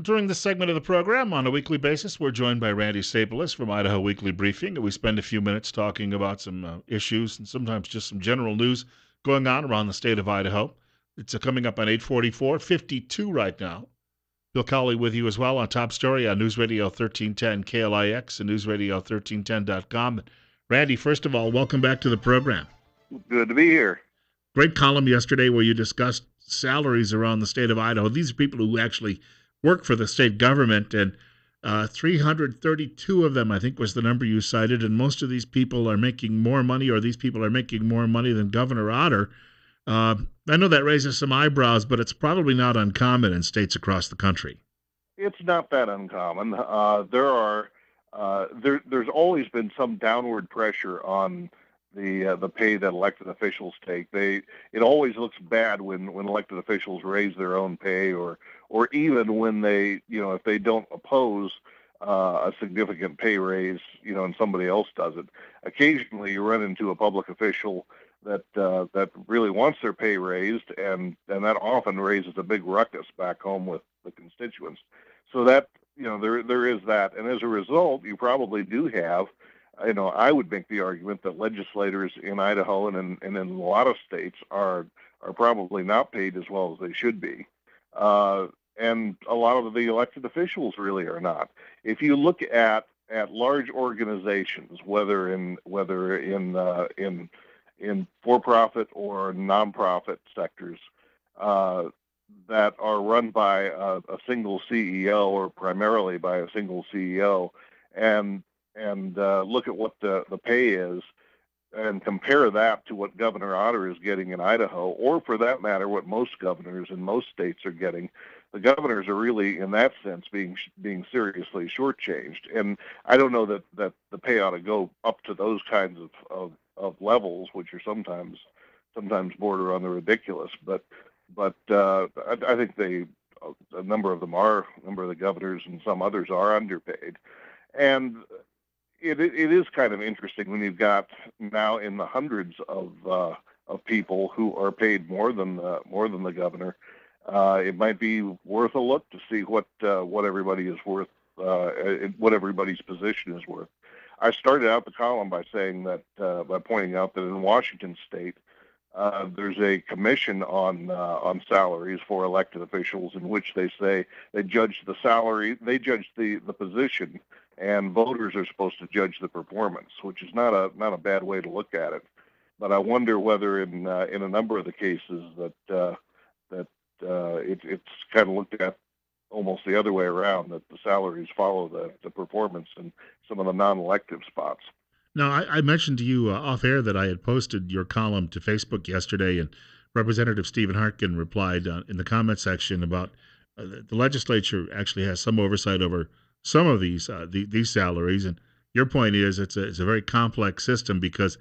During this segment of the program, on a weekly basis, we're joined by Randy Staples from Idaho Weekly Briefing, and we spend a few minutes talking about some issues and sometimes just some general news going on around the state of Idaho. It's coming up on 8:44, 52 right now. Bill Cowley with you as well on Top Story on News Radio 1310 KLIX and newsradio1310.com. Randy, first of all, welcome back to the program. Good to be here. Great column yesterday where you discussed salaries around the state of Idaho. These are people who actually work for the state government, and 332 of them, I think, was the number you cited, and most of these people are making more money, or these people are making more money than Governor Otter. I know that raises some eyebrows, but it's probably not uncommon in states across the country. It's not that uncommon. There's always been some downward pressure on the pay that elected officials take. It always looks bad when elected officials raise their own pay, or even when they, if they don't oppose a significant pay raise, and somebody else does it. Occasionally, you run into a public official that really wants their pay raised, and that often raises a big ruckus back home with the constituents. So that, there is that, and as a result, you probably do have, I would make the argument that legislators in Idaho and in a lot of states are probably not paid as well as they should be, and a lot of the elected officials really are not. If you look at large organizations, whether in for-profit or nonprofit sectors that are run by a single CEO or primarily by a single CEO, and look at what the pay is, and compare that to what Governor Otter is getting in Idaho, or for that matter, what most governors in most states are getting. The governors are really, in that sense, being seriously shortchanged. And I don't know that the pay ought to go up to those kinds of levels, which are sometimes border on the ridiculous. But I think a number of the governors and some others are underpaid. And it is kind of interesting when you've got now in the hundreds of people who are paid more than the governor. It might be worth a look to see what everybody is worth, what everybody's position is worth. I started out the column by saying that by pointing out that in Washington State there's a commission on salaries for elected officials in which they say they judge the salary, they judge the position, and voters are supposed to judge the performance, which is not a bad way to look at it. But I wonder whether in a number of the cases that it's kind of looked at almost the other way around, that the salaries follow the performance in some of the non-elective spots. Now, I mentioned to you off air that I had posted your column to Facebook yesterday, and Representative Stephen Hartkin replied in the comment section about the legislature actually has some oversight over some of these salaries, and your point is it's a very complex system because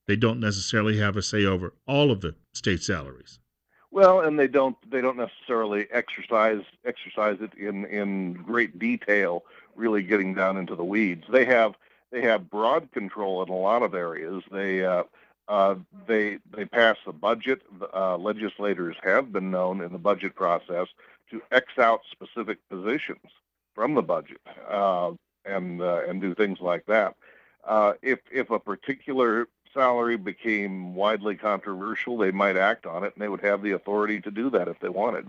they don't necessarily have a say over all of the state salaries. Well, and they don't necessarily exercise it in great detail, really getting down into the weeds. They have broad control in a lot of areas. They pass the budget. Legislators have been known in the budget process to X out specific positions from the budget and do things like that. If a particular salary became widely controversial, they might act on it, and they would have the authority to do that if they wanted.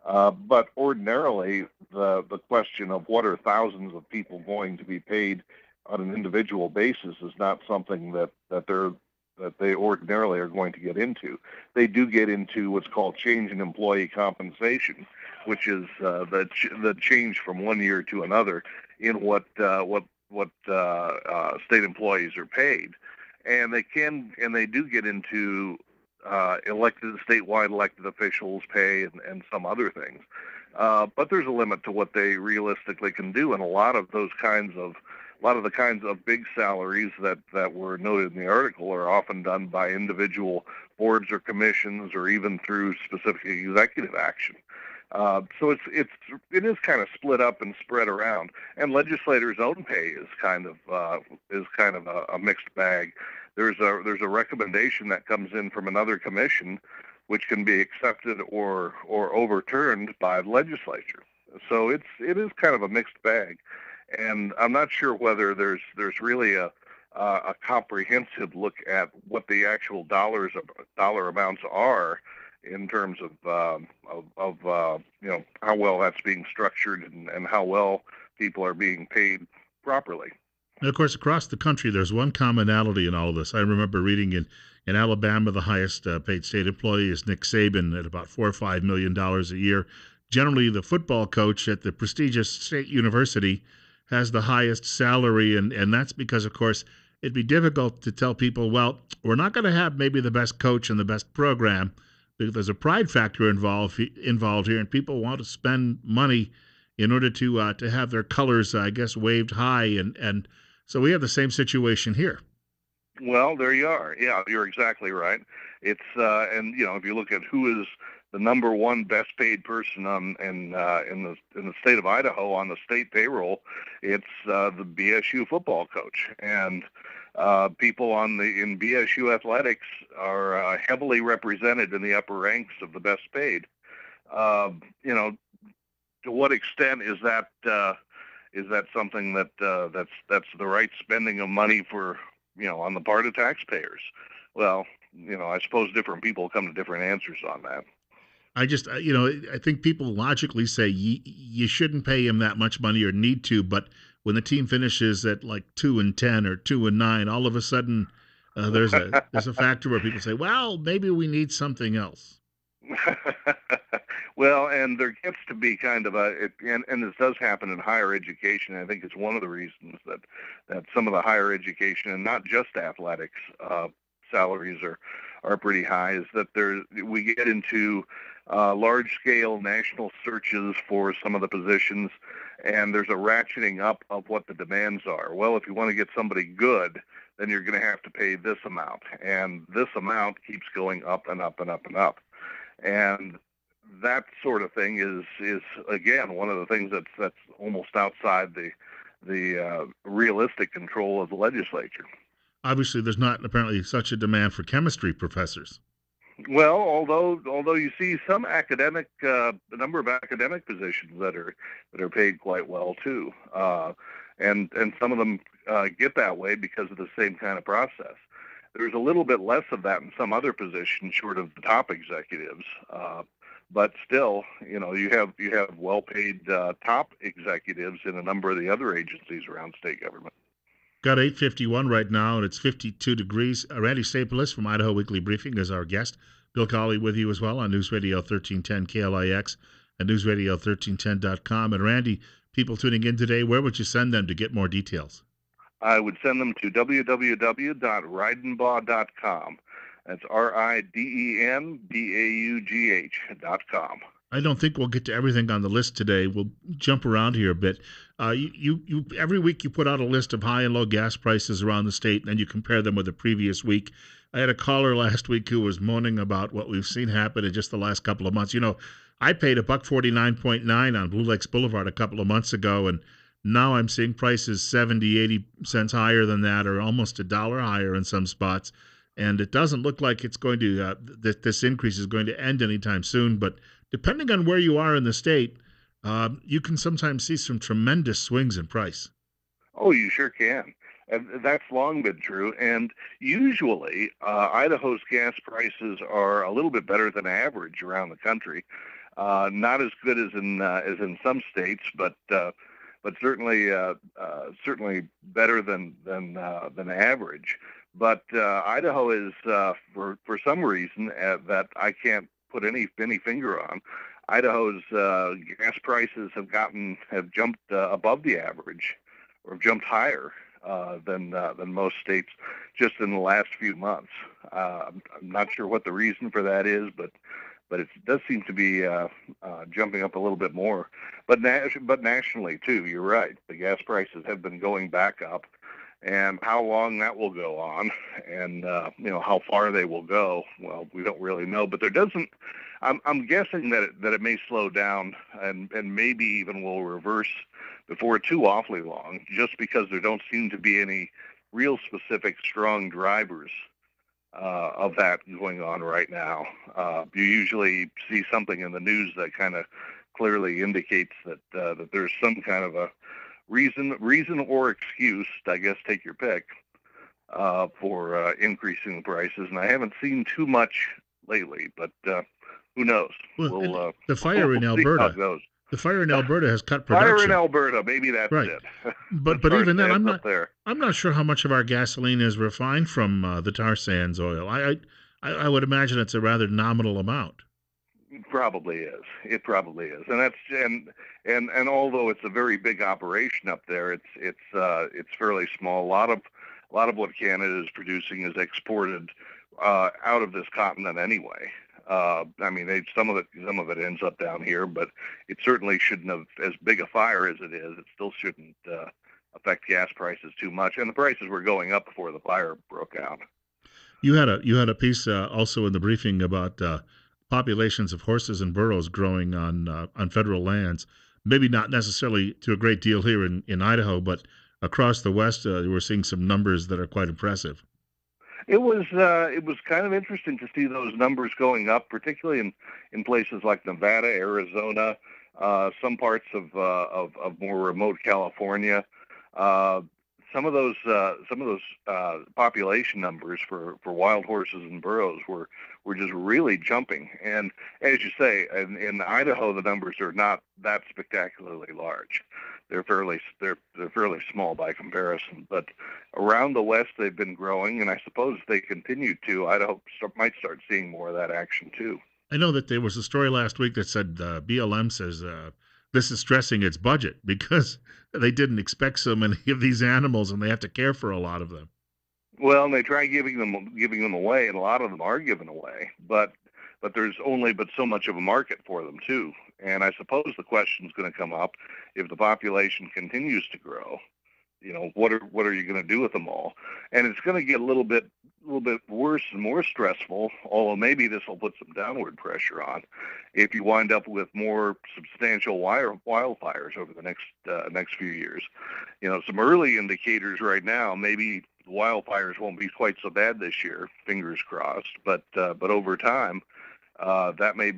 But ordinarily, the question of what are thousands of people going to be paid on an individual basis is not something that they ordinarily are going to get into. They do get into what's called change in employee compensation, which is the change from one year to another in what state employees are paid. And they do get into statewide elected officials' pay and some other things. But there's a limit to what they realistically can do, and a lot of the kinds of big salaries that were noted in the article are often done by individual boards or commissions, or even through specific executive action. So it is kind of split up and spread around, and legislators' own pay is kind of a mixed bag. There's a recommendation that comes in from another commission, which can be accepted or overturned by the legislature. So it is kind of a mixed bag, and I'm not sure whether there's really a comprehensive look at what the actual dollar amounts are in terms of how well that's being structured and how well people are being paid properly. And of course, across the country, there's one commonality in all of this. I remember reading in Alabama, the highest paid state employee is Nick Saban at about $4 or $5 million a year. Generally, the football coach at the prestigious state university has the highest salary, and that's because, of course, it'd be difficult to tell people, well, we're not going to have maybe the best coach and the best program because there's a pride factor involved here, and people want to spend money in order to have their colors, I guess, waved high, and so we have the same situation here. Well, there you are. Yeah, you're exactly right. It's and if you look at who is the number one best paid person in the state of Idaho on the state payroll, it's the BSU football coach, and people in BSU athletics are heavily represented in the upper ranks of the best paid. Uh, you know, to what extent is that something that's the right spending of money for on the part of taxpayers? Well, I suppose different people come to different answers on that. I think people logically say you shouldn't pay him that much money or need to, but when the team finishes at like 2-10 or 2-9, all of a sudden there's a factor where people say, well, maybe we need something else. Well, and there gets to be kind of and this does happen in higher education. I think it's one of the reasons that some of the higher education and not just athletics salaries are pretty high is that we get into large scale national searches for some of the positions, and there's a ratcheting up of what the demands are. Well, if you want to get somebody good, then you're going to have to pay this amount, and this amount keeps going up and up and up and up. And that sort of thing is again one of the things that's almost outside the realistic control of the legislature. Obviously, there's not apparently such a demand for chemistry professors. Well, although you see some a number of academic positions that are paid quite well too, and some of them get that way because of the same kind of process. There's a little bit less of that in some other positions, short of the top executives. But still, you have well-paid top executives in a number of the other agencies around state government. Got 8:51 right now, and it's 52 degrees. Randy Staples from Idaho Weekly Briefing is our guest. Bill Colley with you as well on News Radio 1310 KLIX and newsradio1310.com. And Randy, people tuning in today, where would you send them to get more details? I would send them to www.ridenbaugh.com. That's RIDENBAUGH.com. I don't think we'll get to everything on the list today. We'll jump around here a bit. You every week you put out a list of high and low gas prices around the state, and then you compare them with the previous week. I had a caller last week who was moaning about what we've seen happen in just the last couple of months. I paid $1.49.9 on Blue Lakes Boulevard a couple of months ago, and now I'm seeing prices 70, 80 cents higher than that, or almost $1 higher in some spots. And it doesn't look like it's going to this increase is going to end anytime soon. But depending on where you are in the state, you can sometimes see some tremendous swings in price. Oh, you sure can. And that's long been true. And usually, Idaho's gas prices are a little bit better than average around the country. Not as good as in some states, but certainly better than average. But Idaho is for some reason that I can't put any finger on. Idaho's gas prices have jumped above the average, or jumped higher than most states just in the last few months. I'm not sure what the reason for that is, but it does seem to be jumping up a little bit more. But nationally too, you're right. The gas prices have been going back up, and how long that will go on, and how far they will go, well, we don't really know. But there doesn't. I'm guessing that it may slow down and maybe even will reverse before too awfully long, just because there don't seem to be any real specific strong drivers of that going on right now. You usually see something in the news that kind of clearly indicates that there's some kind of a reason or excuse, I guess, take your pick, for increasing the prices. And I haven't seen too much lately, but who knows? Well, the We'll fire in see how it Alberta, goes. the fire in Alberta has cut Fire in production. Alberta, maybe that's Right. it. But As but far as even then, that's up there. I'm not sure how much of our gasoline is refined from the tar sands oil. I would imagine it's a rather nominal amount. It probably is. It probably is, and that's and although it's a very big operation up there, it's fairly small. A lot of what Canada is producing is exported out of this continent anyway. I mean, some of it ends up down here, but it certainly shouldn't have, as big a fire as it is. It still shouldn't affect gas prices too much, and the prices were going up before the fire broke out. You had a piece also in the briefing about populations of horses and burros growing on federal lands. Maybe not necessarily to a great deal here in Idaho, but across the West, we're seeing some numbers that are quite impressive. It was kind of interesting to see those numbers going up, particularly in places like Nevada, Arizona, some parts of more remote California. Uh, some of those population numbers for wild horses and burros were just really jumping. And as you say, in Idaho, the numbers are not that spectacularly large. They're fairly small by comparison. But around the West, they've been growing, and I suppose if they continue to, Idaho might start seeing more of that action too. I know that there was a story last week that said BLM says this is stressing its budget because they didn't expect so many of these animals and they have to care for a lot of them. Well, and they try giving them away, and a lot of them are given away. But there's only but so much of a market for them too. And I suppose the question's going to come up, if the population continues to grow, what are you going to do with them all? And it's going to get a little bit worse and more stressful, although maybe this will put some downward pressure on, if you wind up with more substantial wildfires over the next few years. Some early indicators right now, maybe the wildfires won't be quite so bad this year, fingers crossed, but over time, that may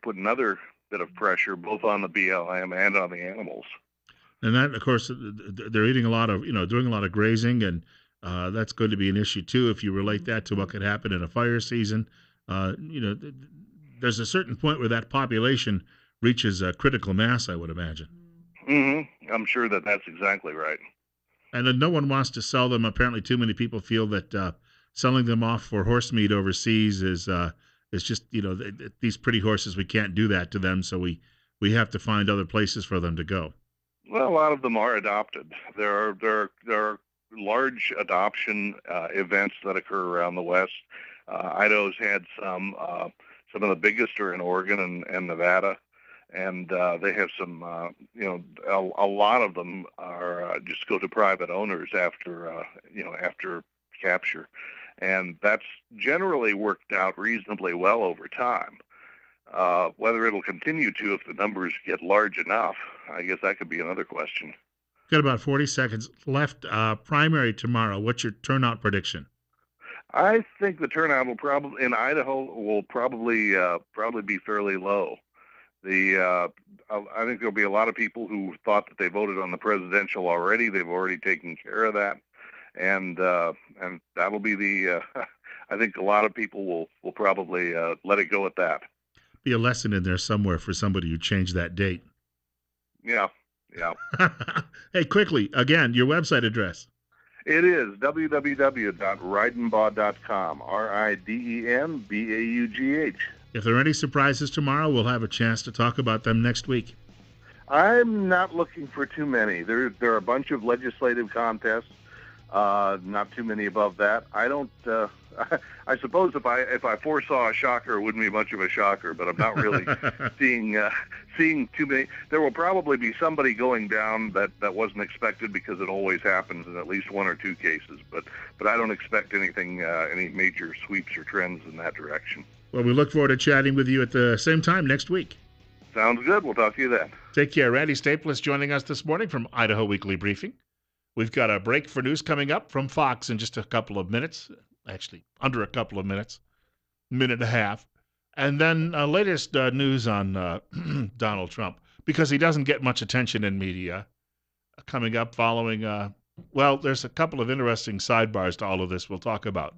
put another bit of pressure both on the BLM and on the animals. And that, of course, they're eating a lot of, doing a lot of grazing, and that's going to be an issue too. If you relate that to what could happen in a fire season, there's a certain point where that population reaches a critical mass, I would imagine. Mm-hmm. I'm sure that's exactly right. And then no one wants to sell them. Apparently, too many people feel that selling them off for horse meat overseas is just, these pretty horses, we can't do that to them, so we have to find other places for them to go. Well, a lot of them are adopted. There are large adoption events that occur around the West. Idaho's had some. Some of the biggest are in Oregon and Nevada, and they have some. A lot of them are just go to private owners after after capture, and that's generally worked out reasonably well over time. Whether it'll continue to if the numbers get large enough, I guess that could be another question. Got about 40 seconds left. Primary tomorrow. What's your turnout prediction? I think the turnout will probably in Idaho will probably be fairly low. I think there'll be a lot of people who thought that they voted on the presidential already. They've already taken care of that, and that'll be the. I think a lot of people will probably let it go at that. Be a lesson in there somewhere for somebody who changed that date. Yeah. Hey, quickly, again, your website address. It is www.ridenbaugh.com, RIDENBAUGH. If there are any surprises tomorrow, we'll have a chance to talk about them next week. I'm not looking for too many. There are a bunch of legislative contests, not too many above that. I don't. I suppose if I foresaw a shocker, it wouldn't be much of a shocker. But I'm not really seeing too many. There will probably be somebody going down that wasn't expected, because it always happens in at least one or two cases. But I don't expect anything, any major sweeps or trends in that direction. Well, we look forward to chatting with you at the same time next week. Sounds good. We'll talk to you then. Take care. Randy Staples joining us this morning from Idaho Weekly Briefing. We've got a break for news coming up from Fox in just a couple of minutes. Actually, under a couple of minutes, minute and a half. And then latest news on Donald Trump, because he doesn't get much attention in media, coming up following, well, there's a couple of interesting sidebars to all of this we'll talk about.